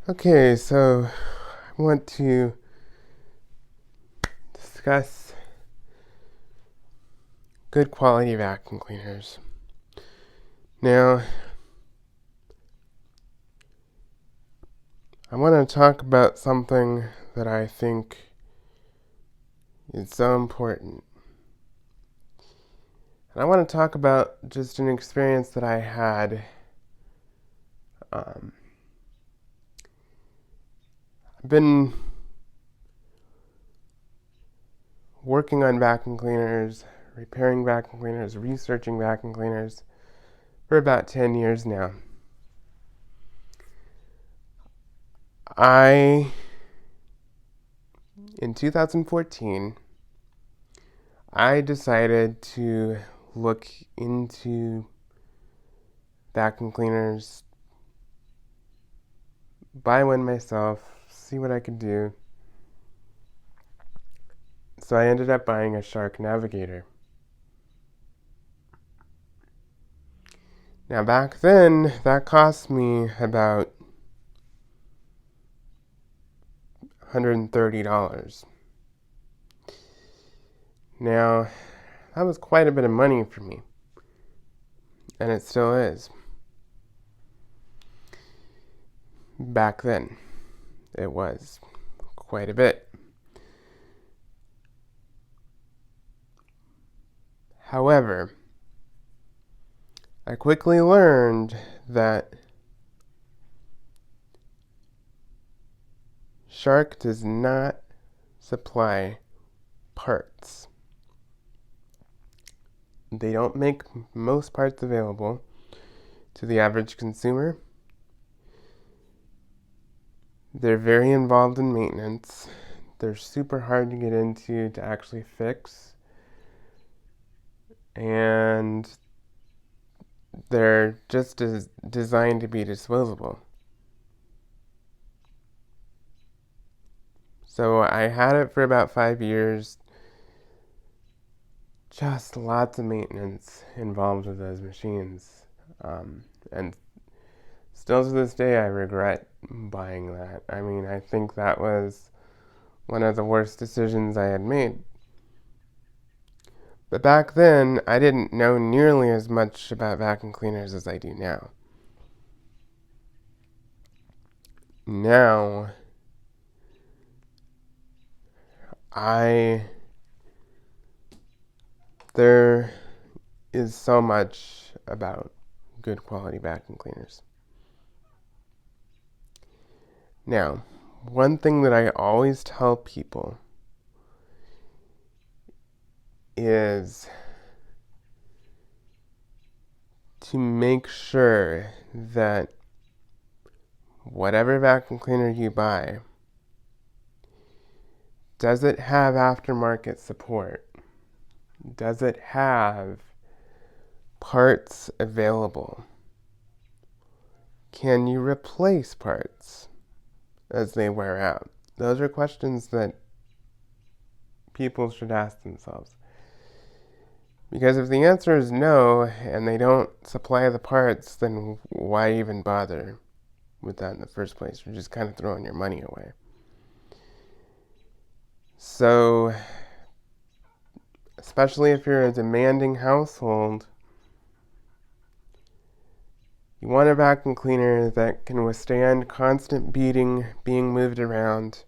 Okay, so I want to discuss good quality vacuum cleaners. Now, I want to talk about something that I think is so important. And I want to talk about just an experience that I had. Um, I've been working on vacuum cleaners, repairing vacuum cleaners, researching vacuum cleaners for about 10 years now. In 2014, I decided to look into vacuum cleaners, buy one myself, see what I could do. So I ended up buying a Shark Navigator. Now back then, that cost me about $130. Now, that was quite a bit of money for me, and it still is. Back then, it was quite a bit. However, I quickly learned that Shark does not supply parts. They don't make most parts available to the average consumer. They're very involved in maintenance. They're super hard to get into to actually fix. And they're just designed to be disposable. So I had it for about 5 years. Just lots of maintenance involved with those machines. And still to this day, I regret buying that. I mean, I think that was one of the worst decisions I had made. But back then, I didn't know nearly as much about vacuum cleaners as I do now. Now, there is so much about good quality vacuum cleaners. Now, one thing that I always tell people is to make sure that whatever vacuum cleaner you buy, does it have aftermarket support? Does it have parts available? Can you replace parts as they wear out? Those are questions that people should ask themselves. Because if the answer is no, and they don't supply the parts, then why even bother with that in the first place? You're just kind of throwing your money away. So, especially if you're a demanding household, you want a vacuum cleaner that can withstand constant beating, being moved around.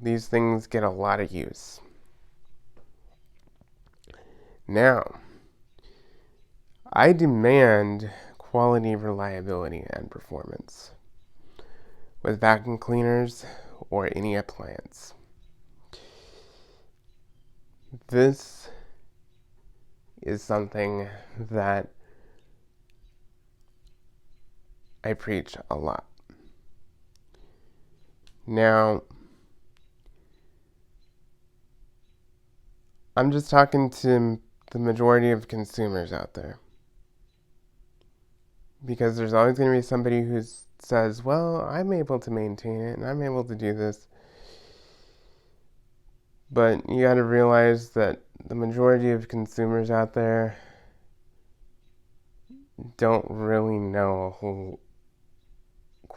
These things get a lot of use. Now, I demand quality, reliability, and performance with vacuum cleaners or any appliance. This is something that I preach a lot. Now, I'm just talking to the majority of consumers out there. Because there's always going to be somebody who says, well, I'm able to maintain it and I'm able to do this. But you got to realize that the majority of consumers out there don't really know a whole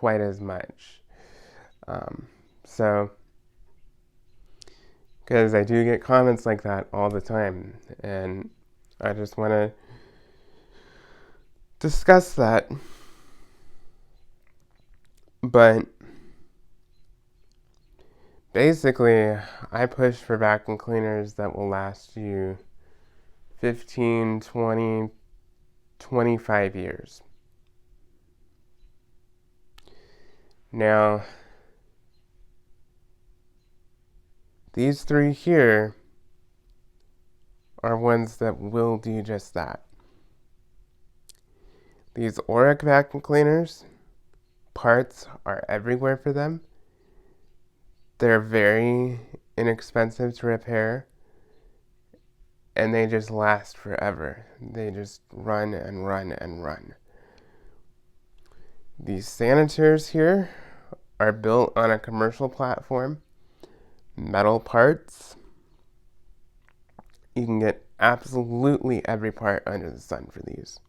quite as much. So, because I do get comments like that all the time, and I just want to discuss that. But basically, I push for vacuum cleaners that will last you 15, 20, 25 years. Now, these three here are ones that will do just that. These Auric vacuum cleaners, parts are everywhere for them. They're very inexpensive to repair, and they just last forever. They just run and run and run. These sanitors here are built on a commercial platform, metal parts. You can get absolutely every part under the sun for these.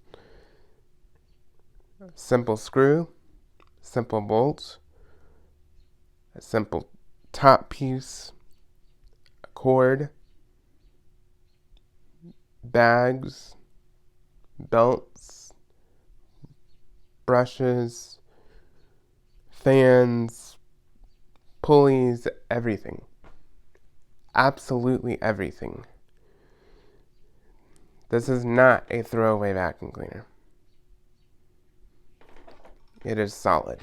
Simple screw, simple bolt, a simple top piece, a cord, bags, belts, brushes, fans, pulleys, everything. Absolutely everything. This is not a throwaway vacuum cleaner. It is solid.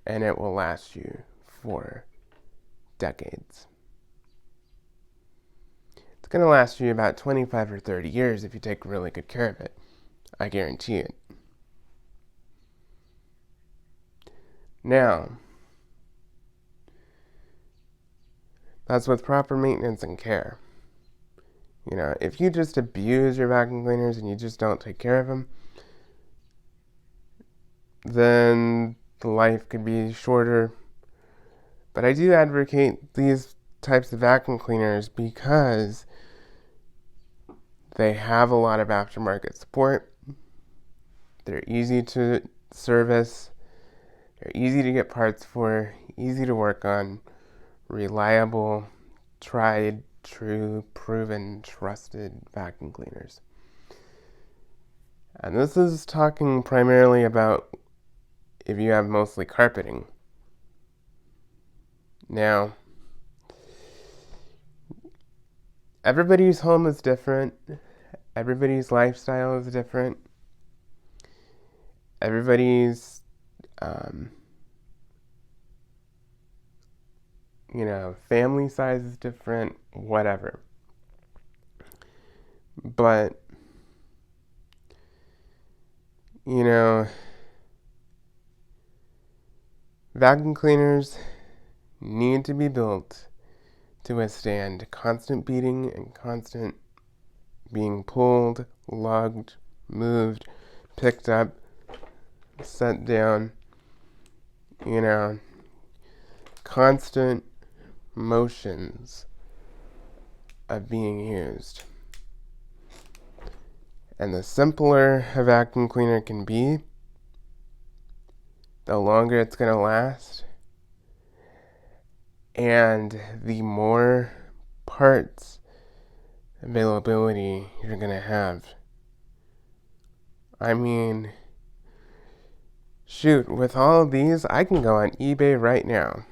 And it will last you for decades. It's going to last you about 25 or 30 years if you take really good care of it. I guarantee it. Now, that's with proper maintenance and care. You know, if you just abuse your vacuum cleaners and you just don't take care of them, then the life could be shorter. But I do advocate these types of vacuum cleaners because they have a lot of aftermarket support. They're easy to service. They're easy to get parts for, easy to work on, reliable, tried, true, proven, trusted vacuum cleaners. And this is talking primarily about if you have mostly carpeting. Now, everybody's home is different. Everybody's lifestyle is different. Everybody's, family size is different, whatever. But, vacuum cleaners need to be built to withstand constant beating and constant being pulled, lugged, moved, picked up, set down, constant motions of being used. And the simpler a vacuum cleaner can be, the longer it's going to last, and the more parts availability you're going to have. I mean, shoot, with all of these, I can go on eBay right now.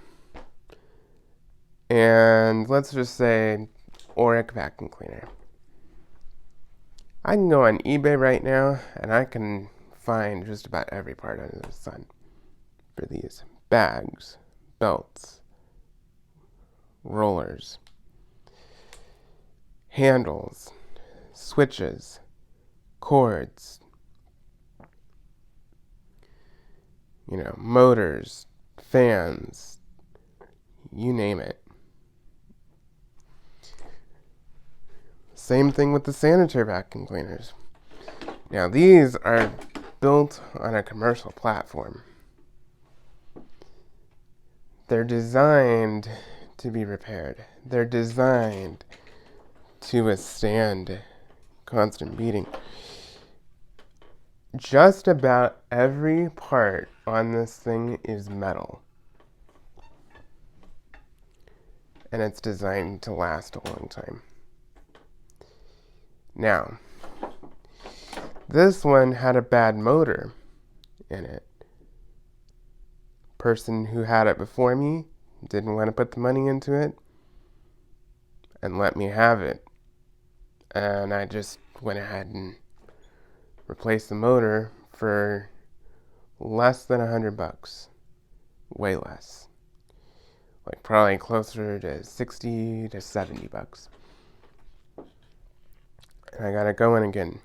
And let's just say Auric vacuum cleaner. I can go on eBay right now and I can find just about every part under the sun for these bags, belts, rollers, handles, switches, cords, motors, fans, you name it. Same thing with the sanitary vacuum cleaners. Now, these are built on a commercial platform. They're designed to be repaired. They're designed to withstand constant beating. just about every part on this thing is metal. And it's designed to last a long time. Now, this one had a bad motor in it. Person who had it before me didn't want to put the money into it and let me have it. And I just went ahead and replaced the motor for less than $100. Way less. Like probably closer to 60 to $70. And I got it going again.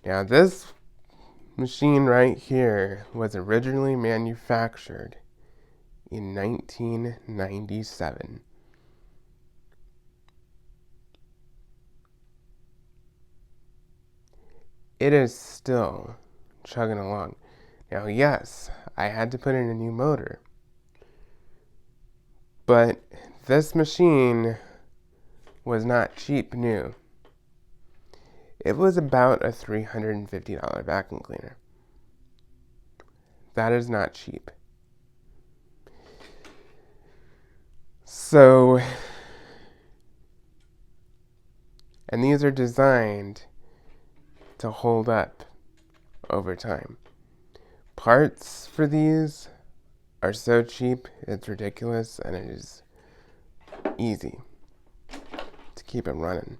Now this machine right here was originally manufactured in 1997. It is still chugging along. Now, yes, I had to put in a new motor. But this machine was not cheap new. It was about a $350 vacuum cleaner. That is not cheap. So, and these are designed to hold up over time. Parts for these are so cheap, it's ridiculous, and it is easy to keep it running.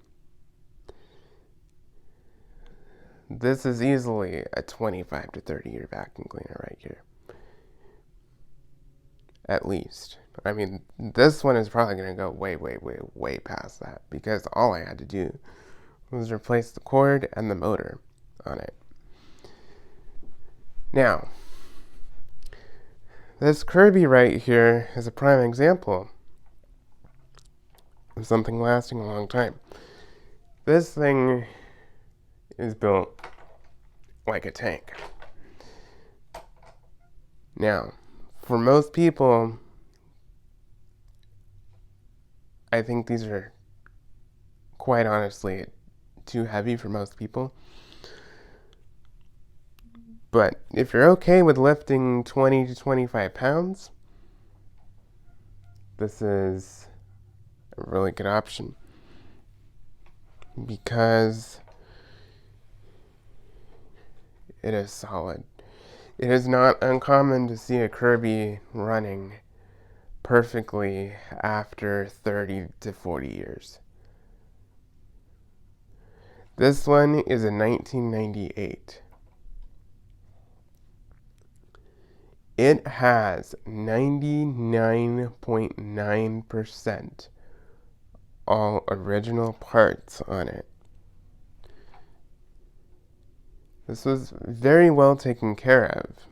This is easily a 25 to 30 year vacuum cleaner right here. At least. I mean, this one is probably going to go way past that, because all I had to do was replace the cord and the motor on it. Now, this Kirby right here is a prime example of something lasting a long time. This thing is built like a tank. Now, for most people, I think these are quite honestly too heavy for most people. But if you're okay with lifting 20 to 25 pounds, this is a really good option, because it is solid. It is not uncommon to see a Kirby running perfectly after 30 to 40 years. This one is a 1998. It has 99.9% all original parts on it. This was very well taken care of.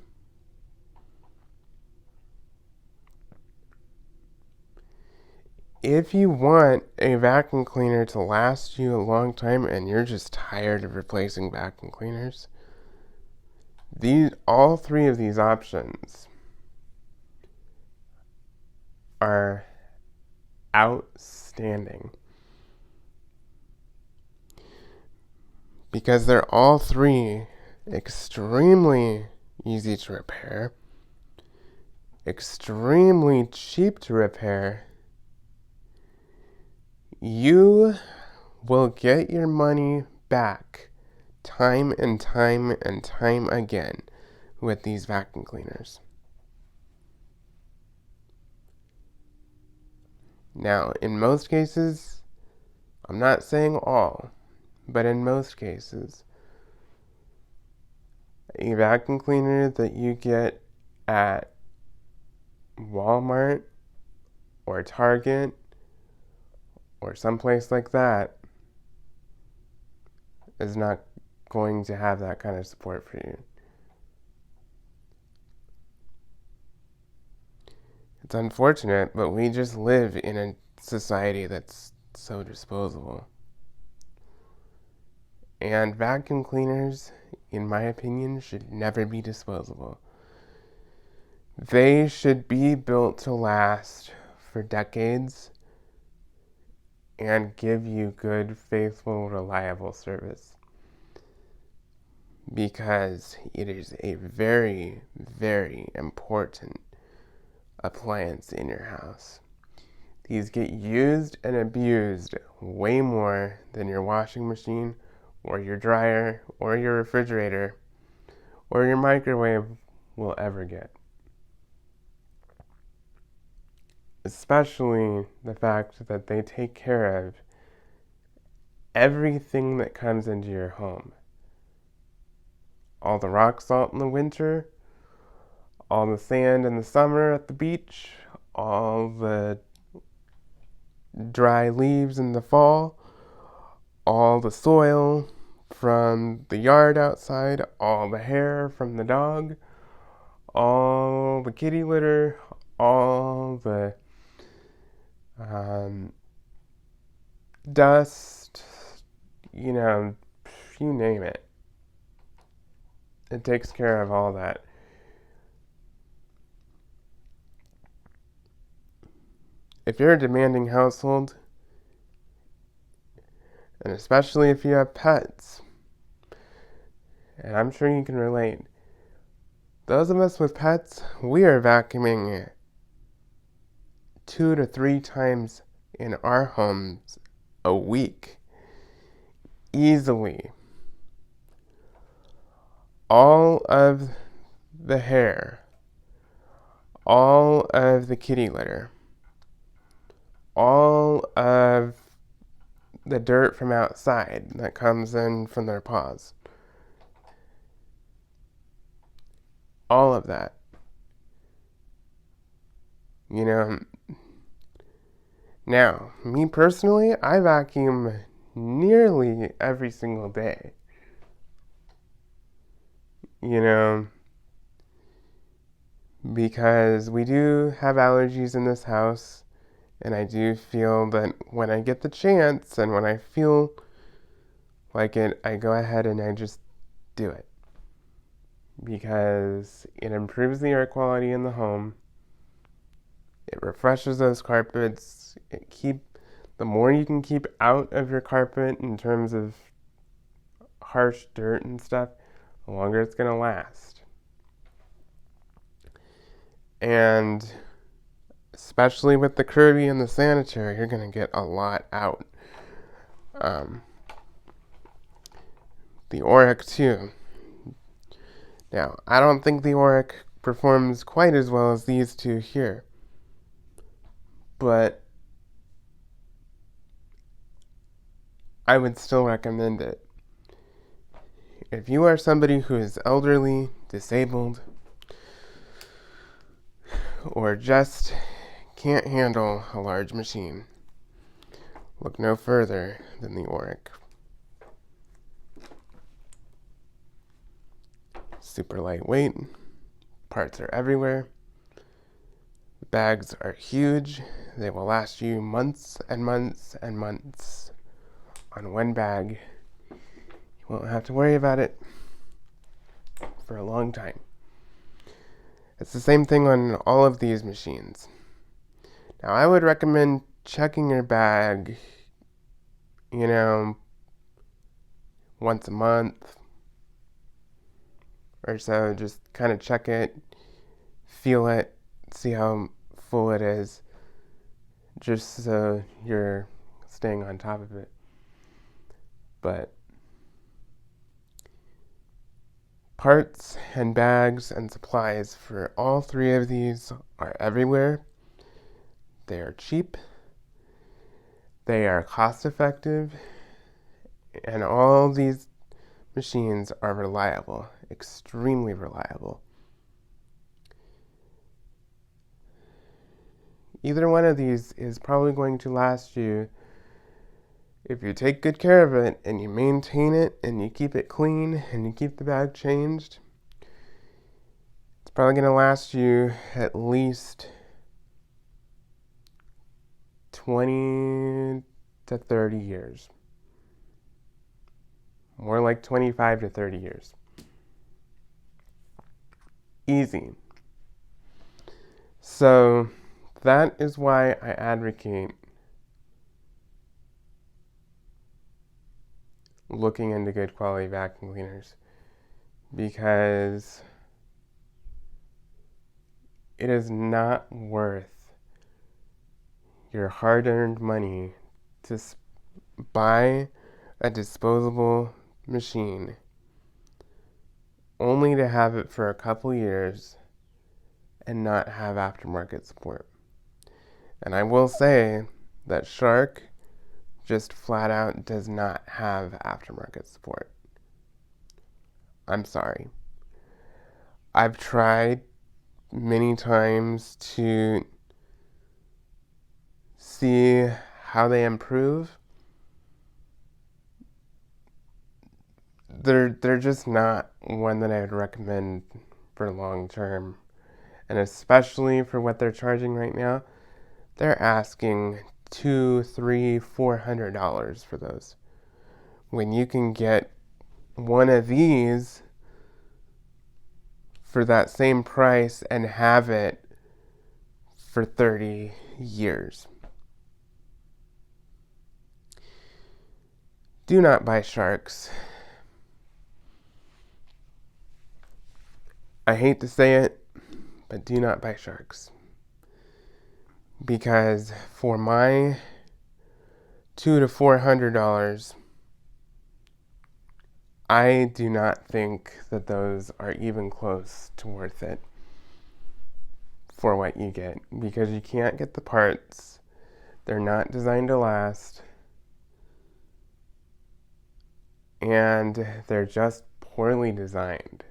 If you want a vacuum cleaner to last you a long time and you're just tired of replacing vacuum cleaners, all three of these options are outstanding, because they're all three extremely easy to repair, extremely cheap to repair. You will get your money back time and time and time again with these vacuum cleaners. Now, in most cases, I'm not saying all, but in most cases, a vacuum cleaner that you get at Walmart or Target or someplace like that is not going to have that kind of support for you. It's unfortunate, but we just live in a society that's so disposable. And vacuum cleaners, in my opinion, should never be disposable. They should be built to last for decades and give you good, faithful, reliable service. because it is a very, very important appliance in your house. These get used and abused way more than your washing machine or your dryer or your refrigerator or your microwave will ever get. Especially the fact that they take care of everything that comes into your home. All the rock salt in the winter, all the sand in the summer at the beach, all the dry leaves in the fall, all the soil from the yard outside, all the hair from the dog, all the kitty litter, all the dust, you name it. It takes care of all that. If you're a demanding household, and especially if you have pets, and I'm sure you can relate, those of us with pets, we are vacuuming 2 to 3 times in our homes a week. Easily. All of the hair, all of the kitty litter, all of the dirt from outside that comes in from their paws. All of that. Now, me personally, I vacuum nearly every single day. Because we do have allergies in this house, and I do feel that when I get the chance and when I feel like it, I go ahead and I just do it. Because it improves the air quality in the home. It refreshes those carpets. The more you can keep out of your carpet in terms of harsh dirt and stuff, the longer it's going to last. And especially with the Kirby and the sanitary, you're going to get a lot out. The Auric too. Now, I don't think the Auric performs quite as well as these two here. But I would still recommend it. If you are somebody who is elderly, disabled, or just can't handle a large machine, look no further than the Auric. Super lightweight, parts are everywhere, the bags are huge, they will last you months and months and months on one bag. You won't have to worry about it for a long time. It's the same thing on all of these machines. Now, I would recommend checking your bag, once a month or so. Just kind of check it, feel it, see how full it is, just so you're staying on top of it. But parts and bags and supplies for all 3 of these are everywhere. They are cheap, they are cost effective, and all these machines are reliable, extremely reliable. Either one of these is probably going to last you, if you take good care of it and you maintain it and you keep it clean and you keep the bag changed, it's probably going to last you at least 20 to 30 years. More like 25 to 30 years. Easy. So that is why I advocate looking into good quality vacuum cleaners. because it is not worth your hard-earned money to buy a disposable machine only to have it for a couple years and not have aftermarket support. And I will say that Shark just flat out does not have aftermarket support. I'm sorry. I've tried many times to see how they improve. They're just not one that I would recommend for long term. And especially for what they're charging right now, they're asking $200, $300, $400 for those. When you can get one of these for that same price and have it for 30 years. Do not buy Sharks. I hate to say it, but do not buy Sharks. Because for my $200 to $400, I do not think that those are even close to worth it for what you get. Because you can't get the parts. They're not designed to last. And they're just poorly designed.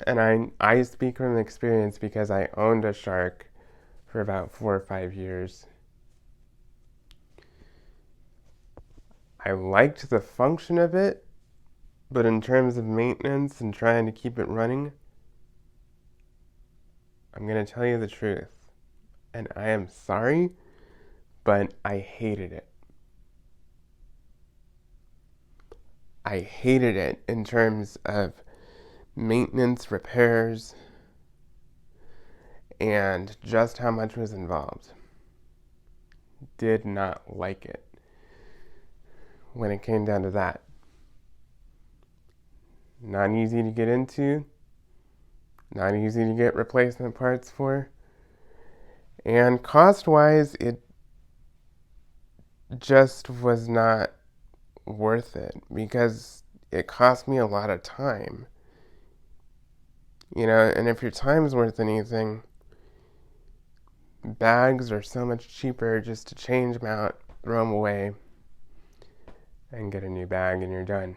And I speak from experience because I owned a Shark for about 4 or 5 years. I liked the function of it, but in terms of maintenance and trying to keep it running, I'm going to tell you the truth. And I am sorry, but I hated it. I hated it in terms of maintenance, repairs, and just how much was involved. Did not like it when it came down to that. Not easy to get into, not easy to get replacement parts for, and cost-wise, it just was not worth it because it cost me a lot of time. You know, and if your time's worth anything, bags are so much cheaper just to change them out, throw them away, and get a new bag and you're done.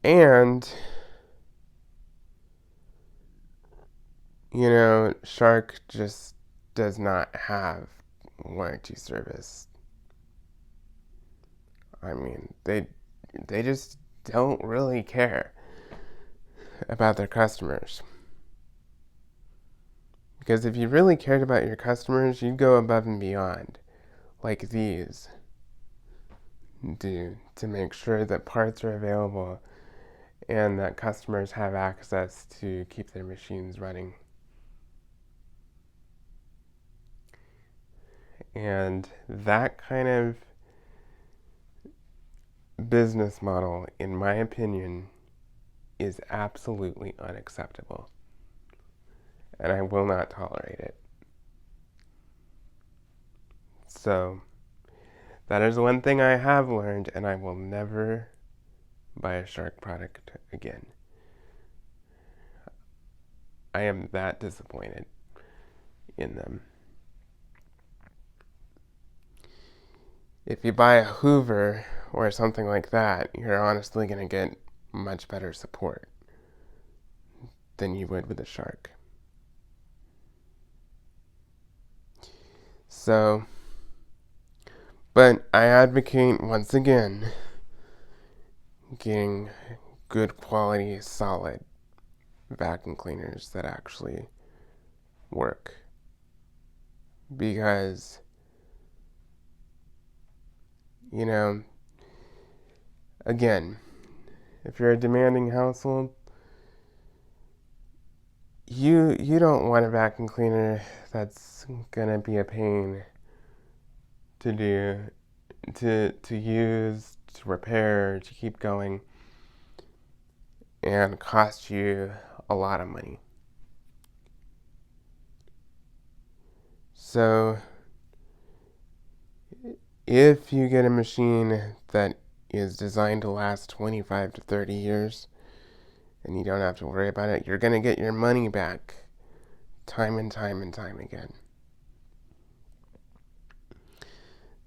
And, you know, Shark just does not have warranty service. I mean, they just don't really care about their customers. Because if you really cared about your customers, you'd go above and beyond, like these do, to make sure that parts are available and that customers have access to keep their machines running. And that kind of business model, in my opinion, is absolutely unacceptable. And I will not tolerate it. So, that is one thing I have learned, and I will never buy a Shark product again. I am that disappointed in them. If you buy a Hoover or something like that, you're honestly going to get much better support than you would with a Shark. So, but I advocate, once again, getting good quality, solid vacuum cleaners that actually work. Because, you know, again, if you're a demanding household, you don't want a vacuum cleaner that's gonna be a pain to do, to use, to repair, to keep going, and cost you a lot of money. So if you get a machine that is designed to last 25 to 30 years and you don't have to worry about it, you're going to get your money back time and time and time again.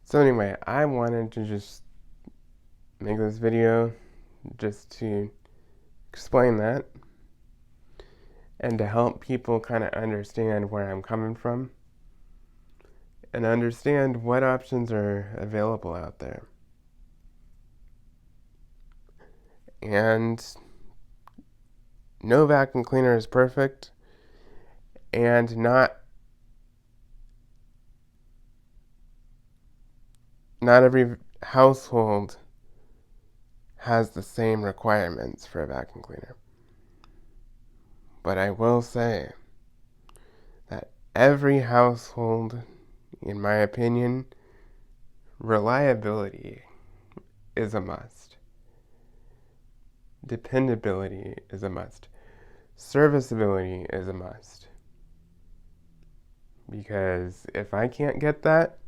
So anyway, I wanted to just make this video just to explain that and to help people kind of understand where I'm coming from and understand what options are available out there. And no vacuum cleaner is perfect, and not every household has the same requirements for a vacuum cleaner. But I will say that every household, in my opinion, reliability is a must. Dependability is a must. Serviceability is a must. Because if I can't get that,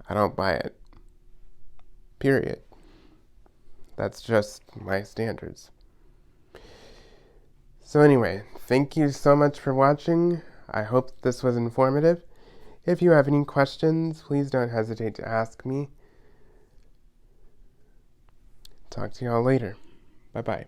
I don't buy it. Period. That's just my standards. So anyway, thank you so much for watching. I hope this was informative. If you have any questions, please don't hesitate to ask me. Talk to y'all later. Bye-bye.